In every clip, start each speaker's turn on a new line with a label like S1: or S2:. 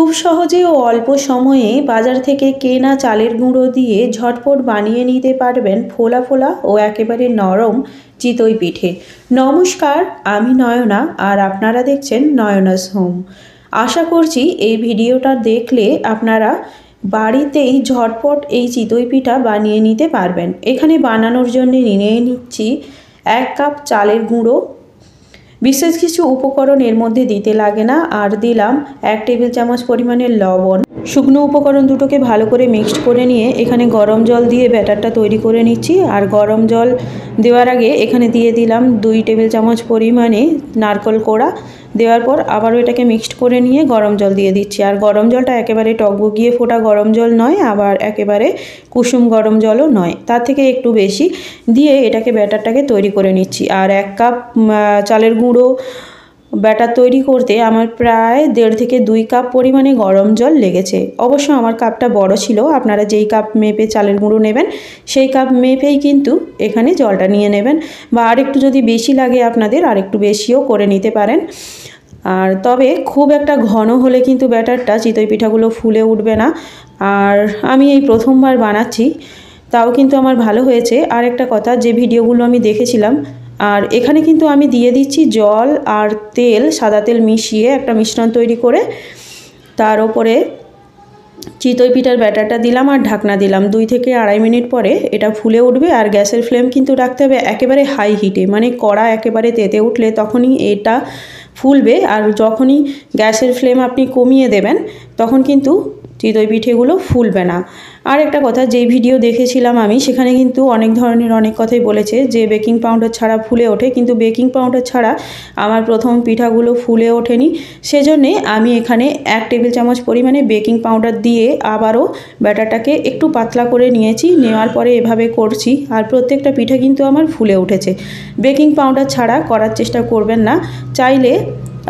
S1: খুব সহজে ও অল্প সময়ে বাজার থেকে কেনা চালের গুঁড়ো দিয়ে ঝটপট বানিয়ে নিতে পারবেন ফোলা ফোলা ও একেবারে নরম চিতই পিঠে। নমস্কার, আমি নয়না আর আপনারা দেখছেন নয়নাস হোম। আশা করছি এই ভিডিওটা দেখলে আপনারা বাড়িতেই ঝটপট এই চিতই পিঠা বানিয়ে নিতে পারবেন। এখানে বানানোর জন্য নিয়ে নিচ্ছি 1 কাপ চালের গুঁড়ো। বিশেষ কিছু উপকরণ এর মধ্যে দিতে লাগে না, আর দিলাম 1 টেবিল চামচ পরিমাণের লবণ। শুকনো উপকরণ দুটোকে ভালো করে মিক্সড করে নিয়ে এখানে গরম জল দিয়ে ব্যাটারটা তৈরি করে নিচ্ছি। আর গরম জল দেওয়ার আগে এখানে দিয়ে দিলাম 2 টেবিল চামচ পরিমাণে নারকেল কোড়া। দেওয়ার পর আবারও এটাকে মিক্সড করে নিয়ে গরম জল দিয়ে দিচ্ছি। আর গরম জলটা একেবারে টকবগিয়ে ফোটা গরম জল নয়, আবার একেবারে কুসুম গরম জলও নয়, তার থেকে একটু বেশি দিয়ে এটাকে ব্যাটারটাকে তৈরি করে নিচ্ছি। আর 1 কাপ চালের গুঁড়ো ব্যাটার তৈরি করতে আমার প্রায় 1.5 থেকে 2 কাপ পরিমাণে গরম জল লেগেছে। অবশ্য আমার কাপটা বড় ছিল, আপনারা যেই কাপ মেপে চালের গুঁড়ো নেবেন সেই কাপ মেপেই কিন্তু এখানে জলটা নিয়ে নেবেন, বা আরেকটু যদি বেশি লাগে আপনাদের আরেকটু বেশিও করে নিতে পারেন। আর তবে খুব একটা ঘন হলে কিন্তু ব্যাটারটা চিতই পিঠাগুলো ফুলে উঠবে না। আর আমি এই প্রথমবার বানাচ্ছি, তাও কিন্তু আমার ভালো হয়েছে। আর একটা কথা, যে ভিডিওগুলো আমি দেখেছিলাম, আর এখানে কিন্তু আমি দিয়ে দিচ্ছি জল আর তেল, সাদা তেল মিশিয়ে একটা মিশ্রণ তৈরি করে তার ওপরে চিতই পিঠার ব্যাটারটা দিলাম আর ঢাকনা দিলাম। 2 থেকে 2.5 মিনিট পরে এটা ফুলে উঠবে। আর গ্যাসের ফ্লেম কিন্তু রাখতে হবে একেবারে হাই হিটে, মানে কড়া একেবারে তেতে উঠলে তখনই এটা ফুলবে। আর যখনই গ্যাসের ফ্লেম আপনি কমিয়ে দেবেন তখন কিন্তু চিতই পিঠেগুলো ফুলবে না। আর একটা কথা, যেই ভিডিও দেখেছিলাম আমি সেখানে কিন্তু অনেক ধরনের অনেক কথাই বলেছে যে বেকিং পাউডার ছাড়া ফুলে ওঠে, কিন্তু বেকিং পাউডার ছাড়া আমার প্রথম পিঠাগুলো ফুলে ওঠেনি। সেজন্যে আমি এখানে 1 টেবিল চামচ পরিমাণে বেকিং পাউডার দিয়ে আবারও ব্যাটারটাকে একটু পাতলা করে নিয়েছি। নেওয়ার পরে এভাবে করছি, আর প্রত্যেকটা পিঠা কিন্তু আমার ফুলে উঠেছে। বেকিং পাউডার ছাড়া করার চেষ্টা করবেন না, চাইলে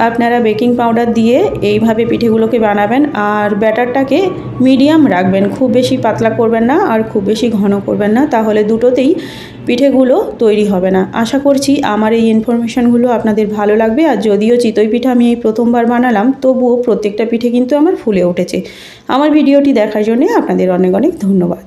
S1: আপনারা বেকিং পাউডার দিয়ে এইভাবে পিঠেগুলোকে বানাবেন। আর ব্যাটারটাকে মিডিয়াম রাখবেন, খুব বেশি পাতলা করবেন না আর খুব বেশি ঘন করবেন না, তাহলে দুটোতেই পিঠেগুলো তৈরি হবে না। আশা করছি আমার এই ইনফরমেশানগুলো আপনাদের ভালো লাগবে। আর যদিও চিতই পিঠা আমি এই প্রথমবার বানালাম, তবুও প্রত্যেকটা পিঠে কিন্তু আমার ফুলে উঠেছে। আমার ভিডিওটি দেখার জন্য আপনাদের অনেক অনেক ধন্যবাদ।